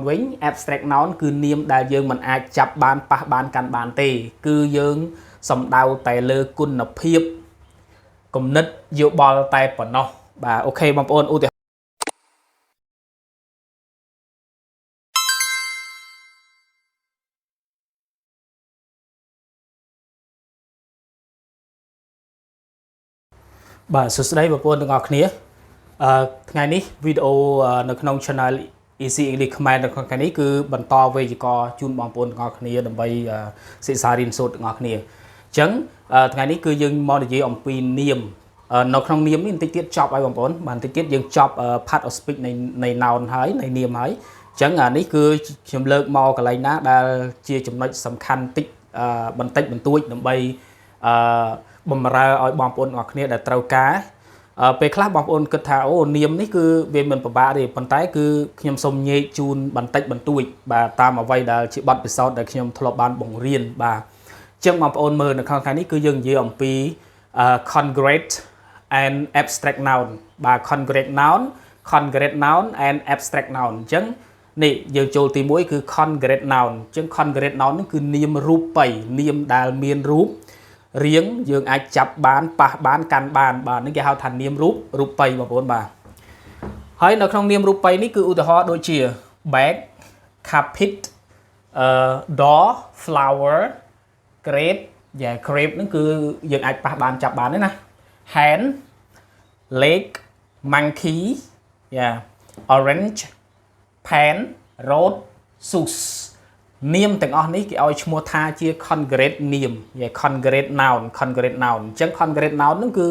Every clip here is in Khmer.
វិញ abstract noun គឺនាមដែលយើងមិនអាចចាប់បានប៉ះបានកាន់បានទេគឺយើងសំដៅតែលើគុណភាពគំនិតយោបល់តែប៉ុណ្ណោះបាទអូខេបងប្អូនឧទាហរណ៍បាទសួស្តីបងប្អូនទាំងអស់គ្នាថ្ងៃនេះវីដេអូនៅក្នុង channel Easy English ខ្មែរនៅក្នុងថ្ងៃនេះគឺបន្តវេយ្យាករណ៍ជូនបងប្អូនទាំងអស់គ្នាដើម្បីសិក្សារៀនសូត្រទាំងអស់គ្នាអញ្ចឹងថ្ងៃនេះគឺយើងមកនិយាយអំពីនាមនៅក្នុងនាមនេះបន្តិចទៀតចប់ហើយបងប្អូនបាទបន្តិចទៀតយើងចប់ part of speech នៃ noun ហើយនៃនាមហើយអញ្ចឹងនេះគឺខ្ញុំលើកមកកន្លែងណាដែលជាចំណុចសំខាន់តិចបន្តិចបន្តួចដើម្បីបំរើឲ្យបងប្អូនទាំងអស់គ្នាដែលត្រូវការពេលខ្លះបងប្អូនគិតថាអូនាមនេះគឺវាមិនពិបាកទេប៉ុន្តែគឺខ្ញុំសូមញែកជូនបន្តិចបន្តួចបាទតាមអ្វីដែលជាបទពិសោធន៍ដែលខ្ញុំធ្លាប់បានបង្រៀនបាទអញ្ចឹងបងប្អូនមើលនៅក្នុងថ្ងៃនេះគឺយើងនិយាយអំពី concrete and abstract noun បាទ concrete noun and abstract noun អញ្ចឹងនេះយើងចូលទី1គឺ concrete noun អញ្ចឹង concrete noun នេះគឺនាមរូបិយនាមដែលមានរូបរៀងយើងអាចចាប់បានប៉ះបានកាន់បានបាទនេះគេហៅថានាមរូបិយបងប្អូនបាទហើយនៅក្នុងនាមរូបិយនេះគឺឧទាហរណ៍ដូចជា bag carpet door flower grape grape ហ្នឹងគឺយើងអាចប៉ះបានចាប់បានទេណា hand leg monkey orange pen road shoes នាមទាំងអស់នេះគេឲ្យឈ្មោះថាជា concrete នាម concrete noun អញ្ចឹង concrete noun ហ្នឹងគឺ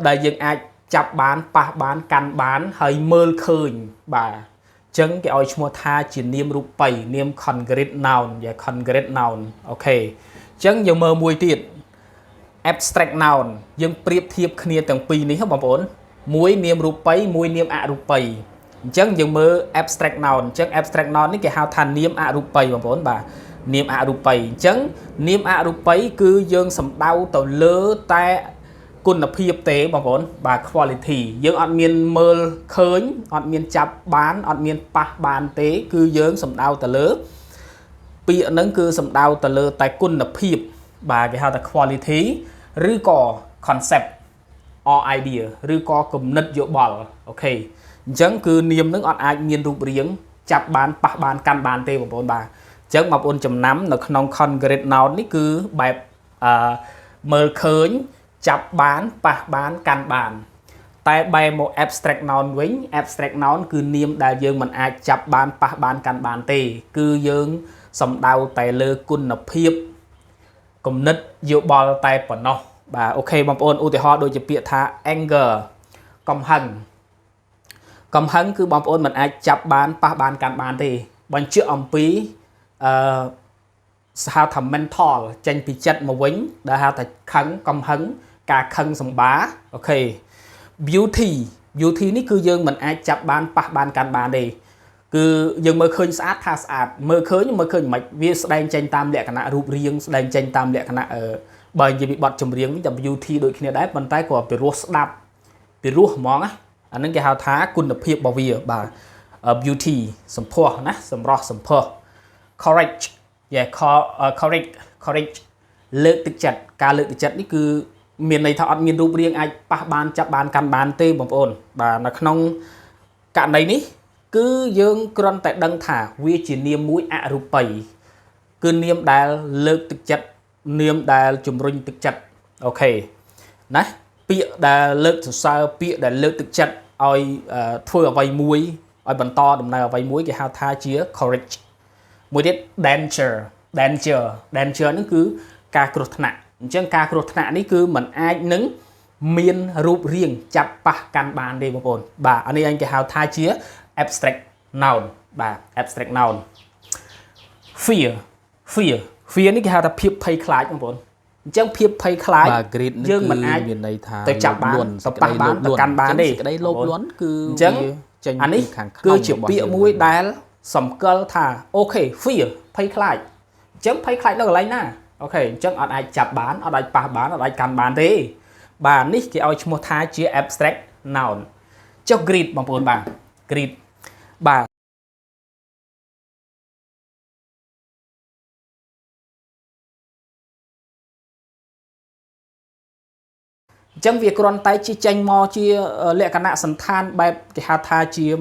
ដែលយើងអាចចាប់បានប៉ះបានកាន់បានហើយមើលឃើញបាទអញ្ចឹងគេឲ្យឈ្មោះថាជានាមរូបិយនាម concrete noun អូខេអញ្ចឹងយើងមើលមួយទៀត abstract noun យើងប្រៀបធៀបគ្នាទាំងពីរនេះបងប្អូនមួយនាមរូបិយមួយនាមអរូបិយអញ្ចឹងយើងមើល abstract noun អញ្ចឹង abstract noun នេះគេហៅថានាមអរូបិយបងប្អូនបាទនាមអរូបិយអញ្ចឹងនាមអរូបិយគឺយើងសំដៅទៅលើតែគុណភាពទេបងប្អូនបាទ quality យើងអត់មានមើលឃើញអត់មានចាប់បានអត់មានប៉ះបានទេគឺយើងសំដៅទៅលើពាក្យហ្នឹងគឺសំដៅទៅលើតែគុណភាពបាទគេហៅថា quality ឬក៏ concept or idea ឬក៏គំនិតយោបល់អូខេអញ្ចឹងគឺនាមនឹងអត់អាចមានរូបរាងចាប់បានប៉ះបានកាន់បានទេបងប្អូនបាទអញ្ចឹងបងប្អូនចំណាំនៅក្នុង concrete noun នេះគឺបែបមើលឃើញចាប់បានប៉ះបានកាន់បានតែបែរមក abstract noun វិញ abstract noun គឺនាមដែលយើងមិនអាចចាប់បានប៉ះបានកាន់បានទេគឺយើងសំដៅតែលើគុណភាពគំនិតយោបល់តែប៉ុណ្ណោះបាទអូខេបងប្អូនឧទាហរណ៍ដូចជាពាក្យថា anger កំហឹងគឺបងប្អូនមិនអាចចាប់បានប៉ះបានកាន់បានទេបញ្ជាក់អំពីហៅថា mental ចេញពីចិត្តមកវិញដែលហៅថាកំហឹងការខឹងសម្បាអូខេ beauty នេះគឺយើងមិនអាចចាប់បានប៉ះបានកាន់បានទេគឺយើងមើលឃើញស្អាតថាស្អាតមើលឃើញមិនវាស្ដែងចេញតាមលក្ខណៈរូបរាងស្ដែងចេញតាមលក្ខណៈបើនិយាយពីបទចម្រៀងតែ beauty ដូចគ្នាដែរប៉ុន្តែក៏ពីរោះស្ដាប់ពីរោះហ្មងណាអានឹងគេហៅថាគុណភាពរបស់វាបាទ beauty សម្ផស្សណាសម្រស់សម្ផស្ស courage courage លើកទឹកចិត្តការលើកទឹកចិត្តនេះគឺមានន័យថាអត់មានរូបរាងអាចប៉ះបានចាប់បានកាន់បានទេបងប្អូនបាទនៅក្នុងករណីនេះគឺយើងគ្រាន់តែដឹងថាវាជានាមមួយអរូបិយគឺនាមដែលលើកទឹកចិត្តនាមដែលជំរុញទឹកចិត្តអូខេណាពាក្យដែលលើកសរសើរពាក្យដែលលើកទឹកចិត្តឲ្យធ្វើអ្វីមួយឲ្យបន្តដំណើរអ្វីមួយគេហៅថាជា courage មួយទៀត danger នេះគឺការគ្រោះថ្នាក់អញ្ចឹងការគ្រោះថ្នាក់នេះគឺมันអាចនឹងមានរូបរាងចាប់ប៉ះកាន់បានទេបងប្អូនបាទអានេះអញគេហៅថាជា abstract noun បាទ abstract noun fear នេះគេហៅថាភាពភ័យខ្លាចបងប្អូនអញ្ចឹងភាពភ័យខ្លាចយើងមិនអាចមានន័យថាទៅចាប់បានទៅប៉ះបានទៅកាន់បានទេក្តីលោភលន់គឺអញ្ចឹងអានេះគឺជាពាក្យមួយដែលសម្គាល់ថាអូខេ fear ភ័យខ្លាចអញ្ចឹងភ័យខ្លាចនៅកន្លែងណាអូខេអញ្ចឹងអត់អាចចាប់បានអត់អាចប៉ះបានអត់អាចកាន់បានទេបាទនេះគេឲ្យឈ្មោះថាជា abstract noun ចុះ greet បងប្អូនបាទ greet បាទ chẳng việc còn tay chi tranh mò chi lệ cả nạ sẵn than bài cái hạt tha chi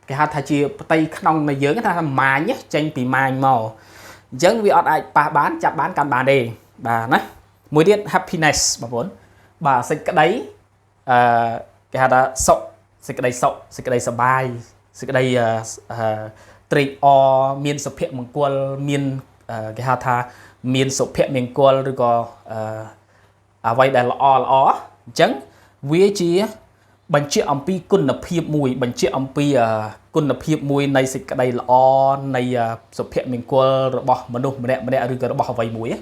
cái hạt tha chi tay nông này dưới cái thằng mà nhé tranh bị mai mò chẳng vì ở ai bà bán chặt bán căn bà đề bà nói mùi điện happiness bà vốn bà sẽ cái đấy cái hạt sọc sẽ cái đây sờ bài sẽ cái đây trade o miền sập hiện mông quần miền cái hạt tha miền sập hiện miền quần rồi có vậy đây là o chẳng với chiบัญชีอมปีกุนเพียบมวยบัญชีอมปีกุนเพียบมวยในสิ่งใดละอในสุภาพมิงกัวระบบมนุษย์มันเนี่ยหรือระบบไวมวย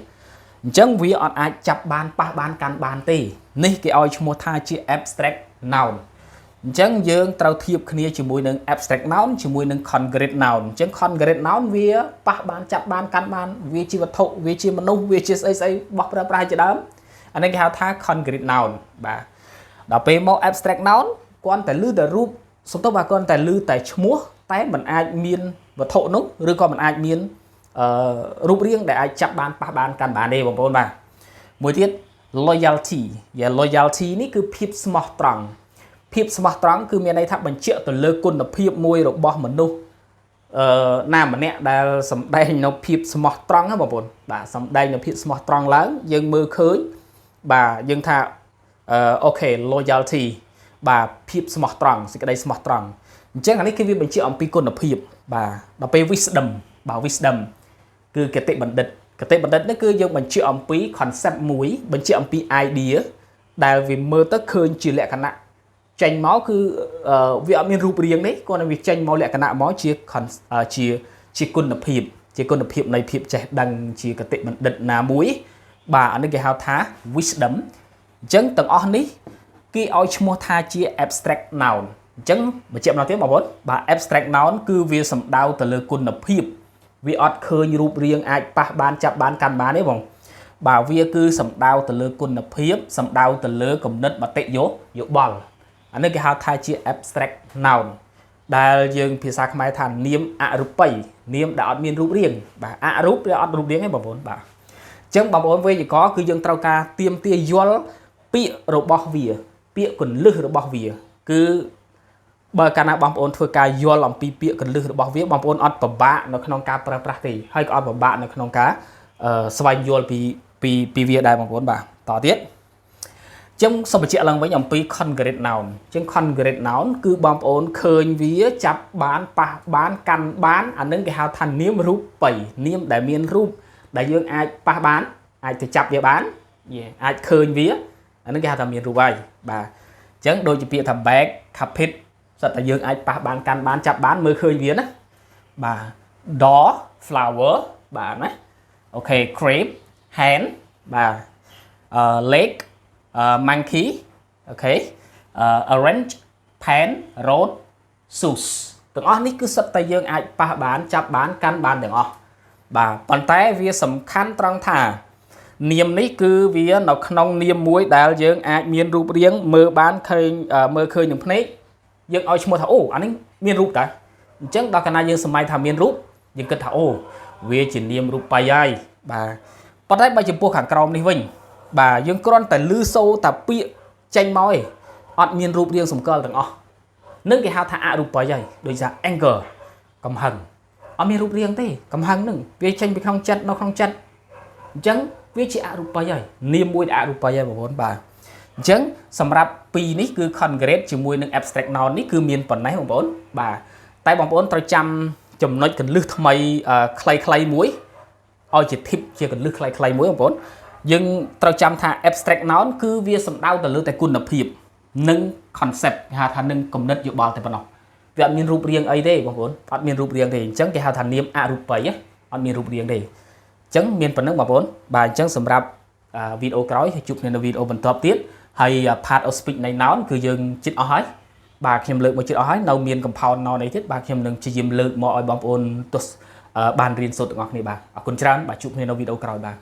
จังวิออนอาจับบานปะบานการบานตีนี่ก็เอาชั่วโมงท่าชื่อ abstract noun จังยังเท่าเทียบគ្នាជាមួយនឹង abstract noun ជាមួយនឹង concrete noun จัง concrete noun វាប៉ះបានចាប់បានកាន់បានវាជាវត្ថុវាជាមនុស្សវាជាស្អីស្អីបោះប្រើប្រាស់ជាដើមអានេះគេហៅថា concrete noun បាទដល់ពេលមក abstract noun គាត់តែលឺតែរូបសំទោសបាទគាត់តែលឺតែឈ្មោះតែមិនអាចមានវត្ថុនោះឬក៏មិនអាចមានរូបរាងដែលអាចចាប់បានប៉ះបានកាន់បានទេបងប្អូនបាទមួយទៀត loyalty loyalty នេះគឺភាពស្មោះត្រង់ភាពស្មោះត្រង់គឺមានន័យថាបញ្ជាក់ទៅលើគុណភាពមួយរបស់មនុស្សណាម្នាក់ដែលសម្ដែងនៅភាពស្មោះត្រង់ណាបងប្អូនបាទសម្ដែងនៅភាពស្មោះត្រង់ឡើងយើងមើលឃើញបាទយើងថាអូខេ loyalty បាទភាពស្មោះត្រង់សេចក្តីស្មោះត្រង់អញ្ចឹងអានេះគឺវាបញ្ជាក់អំពីគុណភាពបាទដល់ពេល wisdom បាទ wisdom គឺគតិបណ្ឌិតនេះគឺយើងបញ្ជាក់អំពី concept មួយបញ្ជាក់អំពី idea ដែលវាមើលទៅឃើញជាលក្ខណៈចេញមកគឺវាអត់មានរូបរាងនេះគាត់នឹងវាចេញមកលក្ខណៈមកជាគុណភាពនៃភាពចេះដឹងជាគតិបណ្ឌិតណាមួយបាទអានេះគេហៅថា wisdom អញ្ចឹងទាំងអស់នេះគេឲ្យឈ្មោះថាជា abstract noun អញ្ចឹងបញ្ជាក់ម្ដងទៀតបងប្អូនបាទ abstract noun គឺវាសំដៅទៅលើគុណភាពវាអត់ឃើញរូបរាងអាចប៉ះបានចាប់បានកាន់បានទេបងបាទវាគឺសំដៅទៅលើគុណភាពសំដៅទៅលើគំនិតមតិយោបល់អានេះគេហៅថាជា abstract noun ដែលយើងភាសាខ្មែរថានាមអរូបិយនាមដែលអត់មានរូបរាងបាទអរូបវាអត់រូបរាងទេបងប្អូនបាទអញ្ចឹងបងប្អូនវេយ្យាករណ៍គឺយើងត្រូវការទៀមទាយល់ពាក្យរបស់វាពាក្យកលឹះរបស់វាគឺបើកាលណាបងប្អូនធ្វើការយល់អំពីពាក្យកលឹះរបស់វាបងប្អូនអត់ពិបាកនៅក្នុងការប្រើប្រាស់ទេហើយក៏អត់ពិបាកនៅក្នុងការស្វែងយល់ពីវាដែរបងប្អូនបាទតទៀតចឹងសូមបញ្ជាក់ឡើងវិញអំពី concrete noun ចឹង concrete noun គឺបងប្អូនឃើញវាចាប់បានប៉ះបានកាន់បានអានឹងគេហៅថានាមរូបិយនាមដែលមានរូបដែលយើងអាចប៉ះបានអាចទៅចាប់វាបានអាចឃើញវាអានឹងគេហៅថាមានរូបហើយបាទអញ្ចឹងដូចជាពាក្យថា bag carpet សិតតែយើងអាចប៉ះបានកាន់បានចាប់បានមើលឃើញវាណាបាទ door flower បាទណាអូខេ crepe hand បាទ leg monkey អូខេ orange pen road shoes ទាំងអស់នេះគឺសិតតែយើងអាចប៉ះបានចាប់បានកាន់បានទាំងអស់បាទប៉ុន្តែវាសំខាន់ត្រង់ថានាមនេះគឺវានៅក្នុងនាមមួយដែលយើងអាចមានរូបរាងមើលបានឃើញមើលឃើញនឹងភ្នែកយើងឲ្យឈ្មោះថាអូអានេះមានរូបតើអញ្ចឹងដល់កាលណាយើងសម័យថាមានរូបយើងគិតថាអូវាជានាមរូបិយហើយបាទប៉ុន្តែបើចំពោះខាងក្រោមនេះវិញបាទយើងគ្រាន់តែលឺសូរតែពាក្យចេញមកឯងអត់មានរូបរាងសម្គាល់ទាំងអស់នឹងគេហៅថាអរូបិយហើយដូចថា anger កំហឹងអត់មានរូបរាងទេកំហឹងនឹងវាចេញពីក្នុងចិត្តនៅក្នុងចិត្តអញ្ចឹងវាជាអរូបិយហើយនាមមួយដែលអរូបិយហើយបងប្អូនបាទអញ្ចឹងសម្រាប់ពីរនេះគឺ concrete ជាមួយនឹង abstract noun នេះគឺមានប៉ុណ្ណេះបងប្អូនបាទតែបងប្អូនត្រូវចាំចំណុចកន្លឹះថ្មីខ្លីៗមួយឲ្យជា tip ជាកន្លឹះខ្លីៗមួយបងប្អូនយើងត្រូវចាំថា abstract noun គឺវាសំដៅទៅលើតែគុណភាពនិង concept គេហៅថានឹងគំនិតយោបល់តែប៉ុណ្ណោះវាអត់មានរូបរាងអីទេបងប្អូនអត់មានរូបរាងទេអញ្ចឹងគេហៅថានាមអរូបិយអត់មានរូបរាងទេអញ្ចឹងមានប៉ុណ្្នឹងបងប្អូនបាទអញ្ចឹងសម្រាប់វីដេអូក្រោយជួបគ្នានៅវីដេអូបន្តទៀតហើយ part of speech នៃ noun គឺយើងជិតអស់ហើយបាទខ្ញុំលើកមកជិតអស់ហើយនៅមាន compound noun អីទៀតបាទខ្ញុំនឹងព្យាយាមលើកមកឲ្យបងប្អូនទស្សបានរៀនសូត្រទាំងអស់គ្នាបាទអរគុណច្រើនបាទជួបគ្នានៅវីដេអូក្រោយបាទ